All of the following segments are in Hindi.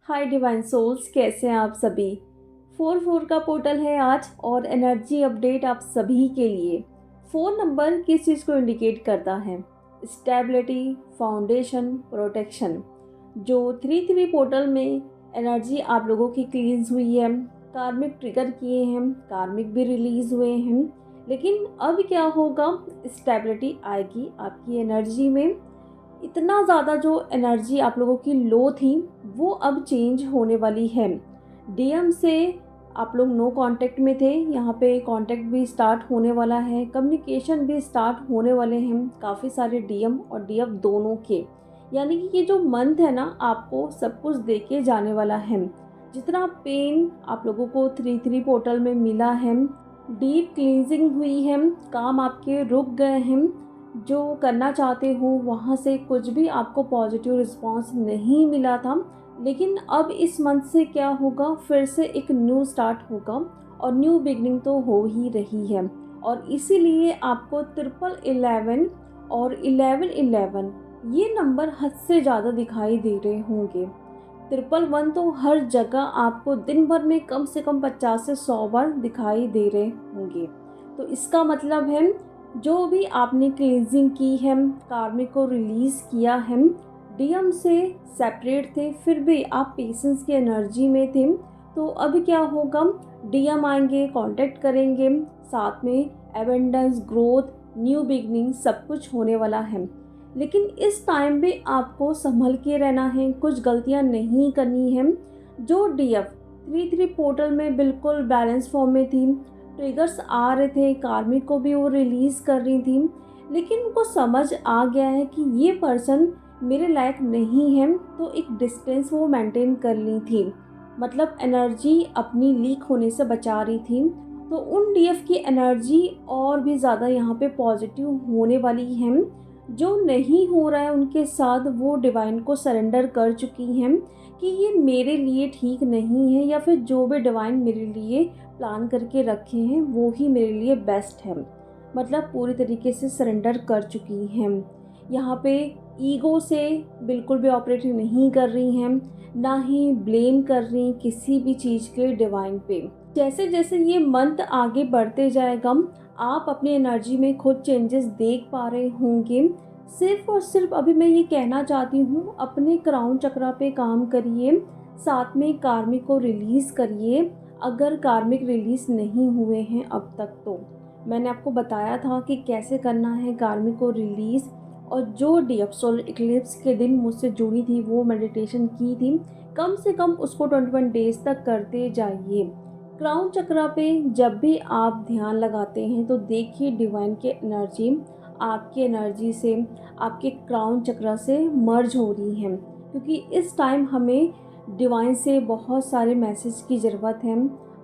हाय डिवाइन सोल्स, कैसे हैं आप सभी। 4-4 का पोर्टल है आज और एनर्जी अपडेट आप सभी के लिए। 4 नंबर किस चीज़ को इंडिकेट करता है? Stability, foundation, protection. जो 3-3 पोर्टल में एनर्जी आप लोगों की क्लींस हुई है, कार्मिक ट्रिगर किए हैं, कार्मिक भी रिलीज हुए हैं। लेकिन अब क्या होगा? स्टेबिलिटी आएगी आपकी एनर्जी में। इतना ज़्यादा जो एनर्जी आप लोगों की लो थी वो अब चेंज होने वाली है। डीएम से आप लोग नो कांटेक्ट में थे, यहाँ पे कांटेक्ट भी स्टार्ट होने वाला है, कम्युनिकेशन भी स्टार्ट होने वाले हैं काफ़ी सारे डीएम और डीएफ दोनों के। यानी कि ये जो मंथ है ना, आपको सब कुछ दे के जाने वाला है। जितना पेन आप लोगों को 3-3 पोर्टल में मिला है, डीप क्लींजिंग हुई है, काम आपके रुक गए हैं, जो करना चाहते हो वहाँ से कुछ भी आपको पॉजिटिव रिस्पांस नहीं मिला था। लेकिन अब इस मंथ से क्या होगा, फिर से एक न्यू स्टार्ट होगा और न्यू बिगनिंग तो हो ही रही है। और इसीलिए आपको 1111 और 1111 ये नंबर हद से ज़्यादा दिखाई दे रहे होंगे। 111 तो हर जगह आपको दिन भर में कम से कम 50 से 100 बार दिखाई दे रहे होंगे। तो इसका मतलब है जो भी आपने क्लींजिंग की है, कार्मिक को रिलीज़ किया है, डीएम से सेपरेट थे, फिर भी आप पेशेंस की एनर्जी में थे। तो अब क्या होगा? डीएम आएंगे, कांटेक्ट करेंगे, साथ में एबेंडेंस, ग्रोथ, न्यू बिगनिंग सब कुछ होने वाला है। लेकिन इस टाइम भी आपको संभल के रहना है, कुछ गलतियां नहीं करनी है। जो डीएफ 3-3 पोर्टल में बिल्कुल बैलेंस फॉर्म में थी, ट्रिगर्स आ रहे थे, कार्मिक को भी वो रिलीज़ कर रही थी, लेकिन उनको समझ आ गया है कि ये पर्सन मेरे लायक नहीं है, तो एक डिस्टेंस वो मेंटेन कर ली थी। मतलब एनर्जी अपनी लीक होने से बचा रही थी। तो उन डीएफ की एनर्जी और भी ज़्यादा यहाँ पे पॉजिटिव होने वाली है। जो नहीं हो रहा है उनके साथ, वो डिवाइन को सरेंडर कर चुकी हैं कि ये मेरे लिए ठीक नहीं है, या फिर जो भी डिवाइन मेरे लिए प्लान करके रखे हैं वो ही मेरे लिए बेस्ट है। मतलब पूरी तरीके से सरेंडर कर चुकी हैं। यहाँ पे ईगो से बिल्कुल भी ऑपरेट नहीं कर रही हैं, ना ही ब्लेम कर रही किसी भी चीज़ के डिवाइन पे। जैसे जैसे ये मंथ आगे बढ़ते जाएगा, आप अपनी एनर्जी में खुद चेंजेस देख पा रहे होंगे। सिर्फ और सिर्फ अभी मैं ये कहना चाहती हूँ, अपने क्राउन चक्रा पे काम करिए, साथ में कार्मिक को रिलीज़ करिए। अगर कार्मिक रिलीज़ नहीं हुए हैं अब तक, तो मैंने आपको बताया था कि कैसे करना है कार्मिक को रिलीज़। और जो डीएफ सोलर इक्लिप्स के दिन मुझसे जुड़ी थी, वो मेडिटेशन की थी, कम से कम उसको 21 डेज तक करते जाइए। क्राउन चक्रा पे जब भी आप ध्यान लगाते हैं तो देखिए डिवाइन के एनर्जी आपकी एनर्जी से, आपके क्राउन चक्रा से मर्ज हो रही है। क्योंकि इस टाइम हमें डिवाइन से बहुत सारे मैसेज की ज़रूरत है।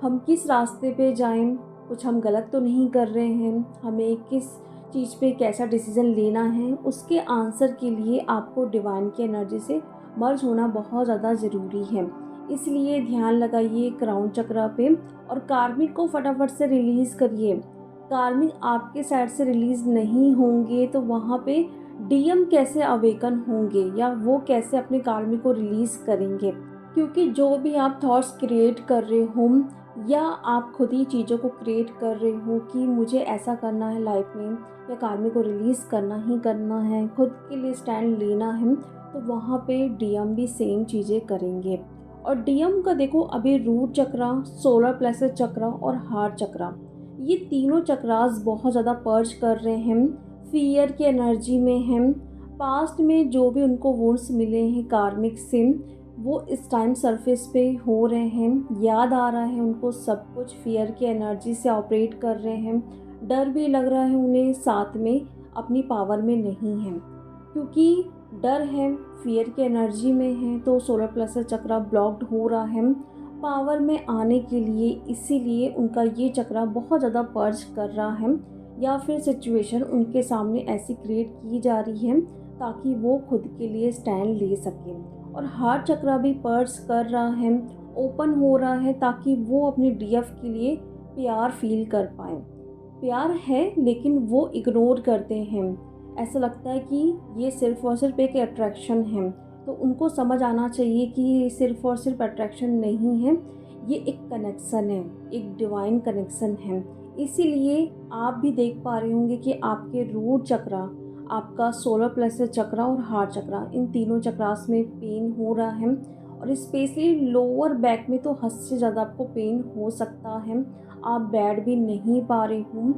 हम किस रास्ते पे जाएं, कुछ हम गलत तो नहीं कर रहे हैं, हमें किस चीज़ पे कैसा डिसीज़न लेना है, उसके आंसर के लिए आपको डिवाइन की एनर्जी से मर्ज होना बहुत ज़्यादा ज़रूरी है। इसलिए ध्यान लगाइए क्राउन चक्रा पे और कार्मिक को फटाफट से रिलीज़ करिए। कार्मिक आपके साइड से रिलीज़ नहीं होंगे तो वहाँ पे डीएम कैसे अवेकन होंगे, या वो कैसे अपने कार्मिक को रिलीज़ करेंगे? क्योंकि जो भी आप थॉट्स क्रिएट कर रहे हो, या आप खुद ही चीज़ों को क्रिएट कर रहे हो कि मुझे ऐसा करना है लाइफ में, या कार्मिक को रिलीज़ करना ही करना है, खुद के लिए स्टैंड लेना है, तो वहाँ पे डीएम भी सेम चीज़ें करेंगे। और डीएम का देखो, अभी रूट चक्रा, सोलर प्लेक्सस चक्रा और हार्ट चक्रा, ये तीनों चक्रास बहुत ज़्यादा पर्ज कर रहे हैं, फियर की एनर्जी में हैं। पास्ट में जो भी उनको वुंड्स मिले हैं कार्मिक से, वो इस टाइम सरफेस पे हो रहे हैं, याद आ रहा है उनको सब कुछ, फियर की एनर्जी से ऑपरेट कर रहे हैं, डर भी लग रहा है उन्हें, साथ में अपनी पावर में नहीं है। क्योंकि डर है, फियर की एनर्जी में है, तो सोलर प्लेक्सस चक्रा ब्लॉक्ड हो रहा है पावर में आने के लिए। इसीलिए उनका ये चक्रा बहुत ज़्यादा पर्ज कर रहा है, या फिर सिचुएशन उनके सामने ऐसी क्रिएट की जा रही है ताकि वो खुद के लिए स्टैंड ले सकें। और हार्ट चक्रा भी पर्ज कर रहा है, ओपन हो रहा है, ताकि वो अपने डीएफ के लिए प्यार फील कर पाए। प्यार है लेकिन वो इग्नोर करते हैं, ऐसा लगता है कि ये सिर्फ और सिर्फ एक अट्रैक्शन है। तो उनको समझ आना चाहिए कि ये सिर्फ़ और सिर्फ अट्रैक्शन नहीं है, ये एक कनेक्शन है, एक डिवाइन कनेक्शन है। इसीलिए आप भी देख पा रहे होंगे कि आपके रूट चक्रा, आपका सोलर प्लेक्सस चक्रा और हार्ट चक्रा, इन तीनों चक्रास में पेन हो रहा है और स्पेशली लोअर बैक में तो हद से ज़्यादा आपको पेन हो सकता है। आप बैठ भी नहीं पा रहे हो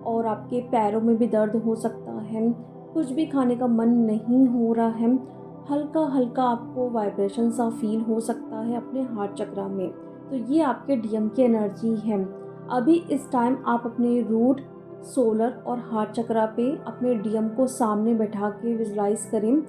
और आपके पैरों में भी दर्द हो सकता है, कुछ भी खाने का मन नहीं हो रहा है, हल्का हल्का आपको वाइब्रेशन सा फील हो सकता है अपने हार्ट चक्रा में। तो ये आपके डीएम की एनर्जी है। अभी इस टाइम आप अपने रूट, सोलर और हार्ट चक्रा पे अपने डीएम को सामने बैठा के विजुलाइज करें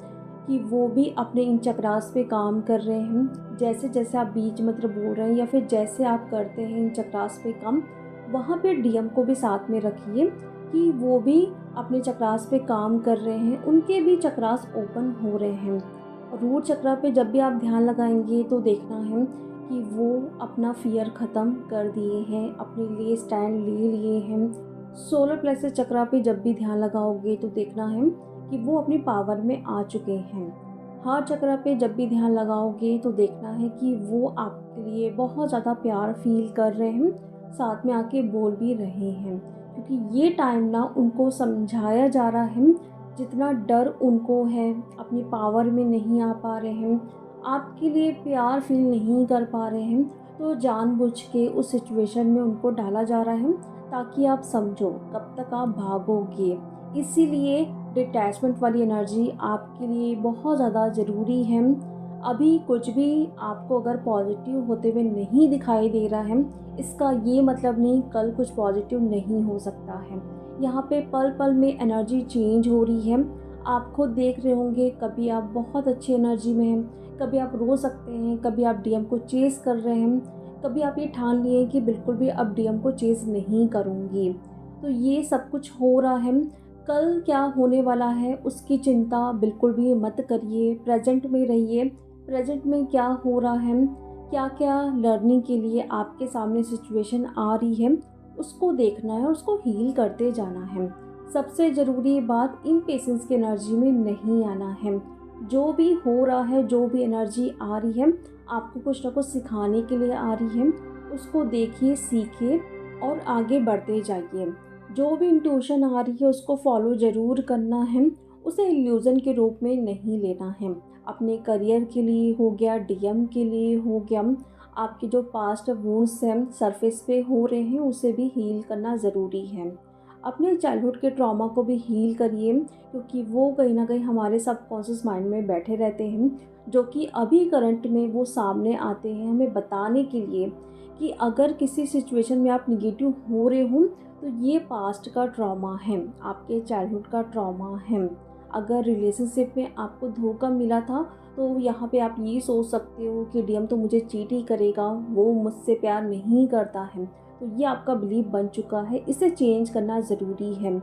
कि वो भी अपने इन चक्रास पे काम कर रहे हैं। जैसे जैसे आप बीज मंत्र बोल रहे हैं या फिर जैसे आप करते हैं इन चक्रास पे काम, वहाँ पे डीएम को भी साथ में रखिए कि वो भी अपने चक्रास पे काम कर रहे हैं, उनके भी चक्रास ओपन हो रहे हैं। रूट चक्रा पे जब भी आप ध्यान लगाएंगे तो देखना है कि वो अपना फियर ख़त्म कर दिए हैं, अपने लिए स्टैंड ले लिए हैं। सोलर प्लेक्सस चक्रा पे जब भी ध्यान लगाओगे तो देखना है कि वो अपनी पावर में आ चुके हैं। हार्ट चक्रा पे जब भी ध्यान लगाओगे तो देखना है कि वो आपके लिए बहुत ज़्यादा प्यार फील कर रहे हैं, साथ में आके बोल भी रहे हैं, क्योंकि ये टाइम ना उनको समझाया जा रहा है, जितना डर उनको है, अपनी पावर में नहीं आ पा रहे हैं, आपके लिए प्यार फील नहीं कर पा रहे हैं, तो जानबूझ के उस सिचुएशन में उनको डाला जा रहा है ताकि आप समझो कब तक आप भागोगे। इसीलिए डिटैचमेंट वाली एनर्जी आपके लिए बहुत ज़्यादा ज़रूरी है। अभी कुछ भी आपको अगर पॉजिटिव होते हुए नहीं दिखाई दे रहा है, इसका ये मतलब नहीं कल कुछ पॉजिटिव नहीं हो सकता है। यहाँ पे पल पल में एनर्जी चेंज हो रही है। आप खुद देख रहे होंगे, कभी आप बहुत अच्छी एनर्जी में हैं, कभी आप रो सकते हैं, कभी आप डीएम को चेस कर रहे हैं, कभी आप ये ठान लिए कि बिल्कुल भी अब डीएम को चेस नहीं करूँगी। तो ये सब कुछ हो रहा है। कल क्या होने वाला है उसकी चिंता बिल्कुल भी मत करिए, प्रेजेंट में रहिए। प्रेजेंट में क्या हो रहा है, क्या क्या लर्निंग के लिए आपके सामने सिचुएशन आ रही है, उसको देखना है, उसको हील करते जाना है। सबसे ज़रूरी बात, इम्पेशेंस की एनर्जी में नहीं आना है। जो भी हो रहा है, जो भी एनर्जी आ रही है, आपको कुछ ना कुछ सिखाने के लिए आ रही है, उसको देखिए, सीखिए और आगे बढ़ते जाइए। जो भी इंट्यूशन आ रही है उसको फॉलो ज़रूर करना है, उसे इल्यूज़न के रूप में नहीं लेना है। अपने करियर के लिए हो गया, डीएम के लिए हो गया, आपके जो पास्ट वुंड्स हैं सरफेस पे हो रहे हैं उसे भी हील करना ज़रूरी है। अपने चाइल्डहुड के ट्रॉमा को भी हील करिए, क्योंकि वो कहीं ना कहीं हमारे सबकॉन्शियस माइंड में बैठे रहते हैं, जो कि अभी करंट में वो सामने आते हैं हमें बताने के लिए कि अगर किसी सिचुएशन में आप निगेटिव हो रहे हो तो ये पास्ट का ट्रॉमा है, आपके चाइल्डहुड का ट्रॉमा है। अगर रिलेशनशिप में आपको धोखा मिला था तो यहाँ पे आप ये सोच सकते हो कि डीएम तो मुझे चीट ही करेगा, वो मुझसे प्यार नहीं करता है। तो ये आपका बिलीफ बन चुका है, इसे चेंज करना ज़रूरी है।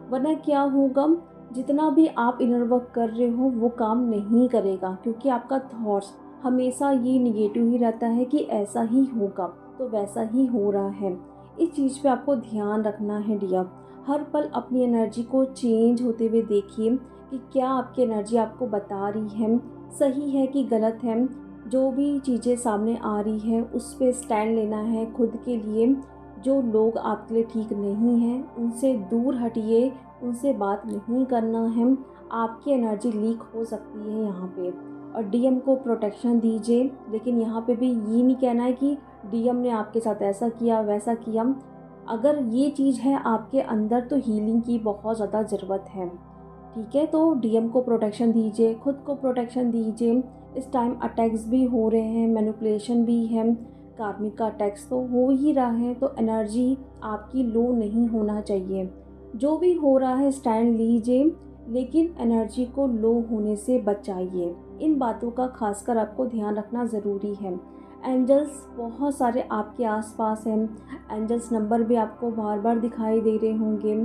वरना क्या होगा, जितना भी आप इनर वर्क कर रहे हो वो काम नहीं करेगा, क्योंकि आपका थॉट्स हमेशा ये निगेटिव ही रहता है कि ऐसा ही होगा, तो वैसा ही हो रहा है। इस चीज़ पे आपको ध्यान रखना है डियर। हर पल अपनी एनर्जी को चेंज होते हुए देखिए कि क्या आपकी एनर्जी आपको बता रही है, सही है कि गलत है। जो भी चीज़ें सामने आ रही है उस पे स्टैंड लेना है खुद के लिए। जो लोग आपके लिए ठीक नहीं हैं उनसे दूर हटिए, उनसे बात नहीं करना है। आपकी एनर्जी लीक हो सकती है यहाँ पे। और डीएम को प्रोटेक्शन दीजिए, लेकिन यहाँ पे भी ये नहीं कहना है कि डीएम ने आपके साथ ऐसा किया वैसा किया। अगर ये चीज़ है आपके अंदर तो हीलिंग की बहुत ज़्यादा ज़रूरत है। ठीक है, तो डीएम को प्रोटेक्शन दीजिए, खुद को प्रोटेक्शन दीजिए। इस टाइम अटैक्स भी हो रहे हैं, मैनिपुलेशन भी है, कार्मिक का अटैक्स तो हो ही रहा है, तो एनर्जी आपकी लो नहीं होना चाहिए। जो भी हो रहा है स्टैंड लीजिए, लेकिन एनर्जी को लो होने से बचाइए। इन बातों का खासकर आपको ध्यान रखना ज़रूरी है। एंजल्स बहुत सारे आपके आसपास हैं, एंजल्स नंबर भी आपको बार बार दिखाई दे रहे होंगे।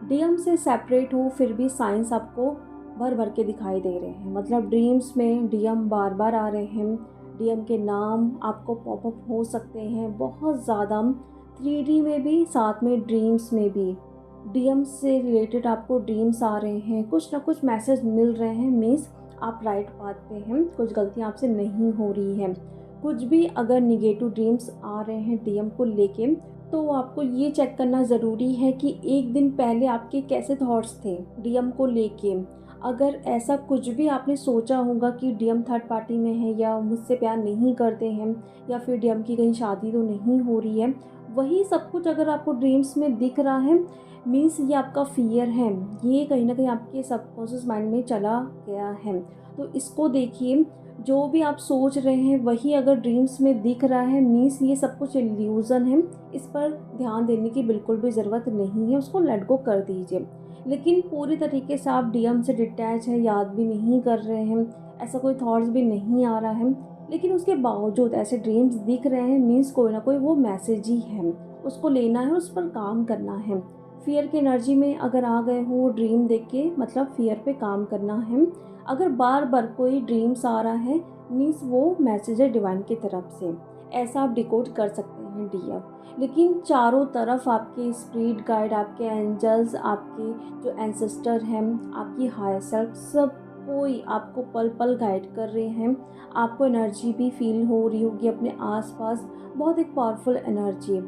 डीएम से सेपरेट हो फिर भी साइंस आपको भर भर के दिखाई दे रहे हैं, मतलब ड्रीम्स में डीएम बार बार आ रहे हैं। डीएम के नाम आपको पॉपअप हो सकते हैं बहुत ज़्यादा, 3D में भी, साथ में ड्रीम्स में भी। डीएम से रिलेटेड आपको ड्रीम्स आ रहे हैं, कुछ ना कुछ मैसेज मिल रहे हैं। मीन्स आप राइट पाथ पे हैं, कुछ गलतियाँ आपसे नहीं हो रही हैं। कुछ भी अगर नेगेटिव ड्रीम्स आ रहे हैं डीएम को लेके, तो आपको ये चेक करना ज़रूरी है कि एक दिन पहले आपके कैसे थॉट्स थे डीएम को लेके। अगर ऐसा कुछ भी आपने सोचा होगा कि डीएम थर्ड पार्टी में है या मुझसे प्यार नहीं करते हैं या फिर डीएम की कहीं शादी तो नहीं हो रही है, वही सब कुछ अगर आपको ड्रीम्स में दिख रहा है, मीन्स ये आपका फ़ियर है, ये कहीं न कहीं आपके सबकॉन्शियस माइंड में चला गया है। तो इसको देखिए, जो भी आप सोच रहे हैं वही अगर ड्रीम्स में दिख रहा है, मीन्स ये सब कुछ इल्यूज़न है। इस पर ध्यान देने की बिल्कुल भी ज़रूरत नहीं है, उसको लेट गो कर दीजिए। लेकिन पूरी तरीके से आप डीएम से डिटैच हैं, याद भी नहीं कर रहे हैं, ऐसा कोई थॉट्स भी नहीं आ रहा है, लेकिन उसके बावजूद ऐसे ड्रीम्स दिख रहे हैं, मीन्स कोई ना कोई वो मैसेज ही है, उसको लेना है, उस पर काम करना है। फ़ियर की एनर्जी में अगर आ गए हो ड्रीम देख के, मतलब फ़ियर पे काम करना है। अगर बार बार कोई ड्रीम्स आ रहा है, मीन्स वो मैसेज है डिवाइन की तरफ से, ऐसा आप डिकोड कर सकते हैं डीएम। लेकिन चारों तरफ आपके स्पिरिट गाइड, आपके एंजल्स, आपके जो एंसेस्टर हैं, आपकी हायर सेल्फ, सब कोई आपको पल पल गाइड कर रहे हैं। आपको एनर्जी भी फील हो रही होगी अपने आसपास, बहुत एक पावरफुल एनर्जी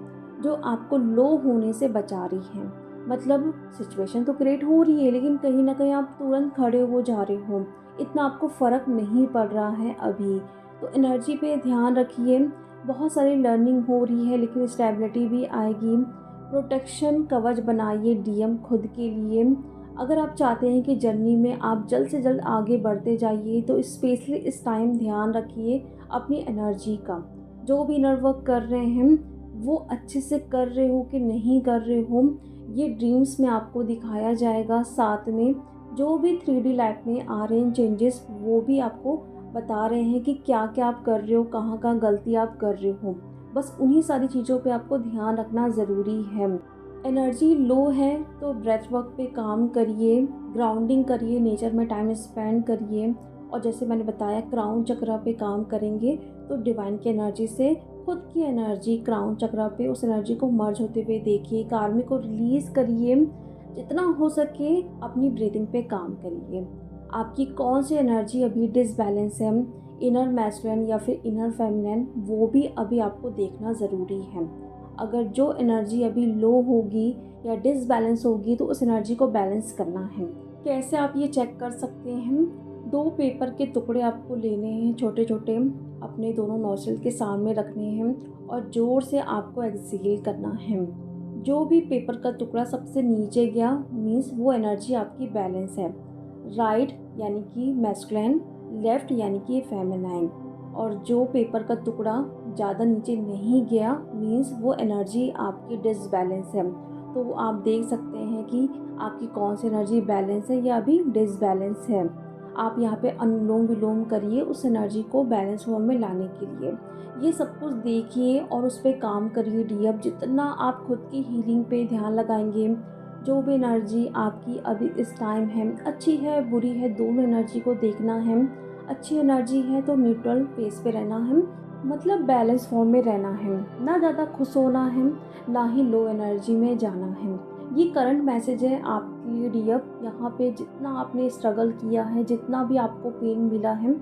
जो आपको लो होने से बचा रही है। मतलब सिचुएशन तो क्रिएट हो रही है, लेकिन कहीं ना कहीं आप तुरंत खड़े हो जा रहे हो, इतना आपको फ़र्क नहीं पड़ रहा है अभी। तो एनर्जी पे ध्यान रखिए, बहुत सारी लर्निंग हो रही है, लेकिन स्टेबिलिटी भी आएगी। प्रोटेक्शन कवच बनाइए डीएम खुद के लिए। अगर आप चाहते हैं कि जर्नी में आप जल्द से जल्द आगे बढ़ते जाइए, तो स्पेशली इस टाइम ध्यान रखिए अपनी एनर्जी का। जो भी इनर वर्क कर रहे हैं वो अच्छे से कर रहे हो कि नहीं कर रहे हो, ये ड्रीम्स में आपको दिखाया जाएगा। साथ में जो भी 3D लाइफ में आ रहे हैं चेंजेस, वो भी आपको बता रहे हैं कि क्या क्या आप कर रहे हो, कहाँ कहाँ गलती आप कर रहे हो। बस उन्हीं सारी चीज़ों पे आपको ध्यान रखना ज़रूरी है। एनर्जी लो है तो ब्रेथ वर्क पे काम करिए, ग्राउंडिंग करिए, नेचर में टाइम स्पेंड करिए, और जैसे मैंने बताया क्राउन चक्रा पे काम करेंगे तो डिवाइन की एनर्जी से खुद की एनर्जी क्राउन चक्रा पे उस एनर्जी को मर्ज होते हुए देखिए, कार्मिक को रिलीज़ करिए। जितना हो सके अपनी ब्रीदिंग पे काम करिए। आपकी कौन सी एनर्जी अभी डिसबैलेंस है, इनर मैस्कुलिन या फिर इनर फेमिनिन, वो भी अभी आपको देखना ज़रूरी है। अगर जो एनर्जी अभी लो होगी या डिसबैलेंस होगी तो उस एनर्जी को बैलेंस करना है। कैसे आप ये चेक कर सकते हैं? 2 पेपर के टुकड़े आपको लेने हैं छोटे छोटे, अपने दोनों नोस्ट्रिल के सामने रखने हैं और ज़ोर से आपको एक्सहेल करना है। जो भी पेपर का टुकड़ा सबसे नीचे गया, मीन्स वो एनर्जी आपकी बैलेंस है। राइट यानी कि मैस्कुलिन, लेफ़्ट यानी कि फेमिनाइन। और जो पेपर का टुकड़ा ज़्यादा नीचे नहीं गया, मीन्स वो एनर्जी आपकी डिसबैलेंस है। तो आप देख सकते हैं कि आपकी कौन सी एनर्जी बैलेंस है या अभी डिसबैलेंस है। आप यहाँ पे अनुलोम विलोम करिए उस एनर्जी को बैलेंस फॉर्म में लाने के लिए। ये सब कुछ देखिए और उस पर काम करिए डीएफ। जितना आप खुद की हीलिंग पे ध्यान लगाएंगे, जो भी एनर्जी आपकी अभी इस टाइम है, अच्छी है बुरी है, दोनों एनर्जी को देखना है। अच्छी एनर्जी है तो न्यूट्रल फेस पे रहना है, मतलब बैलेंस फॉर्म में रहना है, ना ज़्यादा खुश होना है, ना ही लो एनर्जी में जाना है। ये करंट मैसेज है आपके लिए डीएफ। यहाँ पे जितना आपने स्ट्रगल किया है, जितना भी आपको पेन मिला है,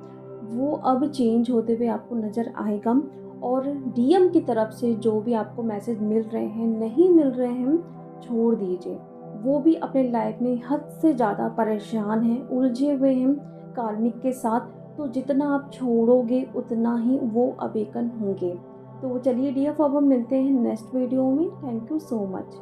वो अब चेंज होते हुए आपको नज़र आएगा। और डीएम की तरफ से जो भी आपको मैसेज मिल रहे हैं, नहीं मिल रहे हैं, छोड़ दीजिए। वो भी अपने लाइफ में हद से ज़्यादा परेशान हैं, उलझे हुए हैं कार्मिक के साथ। तो जितना आप छोड़ोगे उतना ही वो अवेकन होंगे। तो चलिए डीएफ, अब हम मिलते हैं नेक्स्ट वीडियो में। Thank you so much.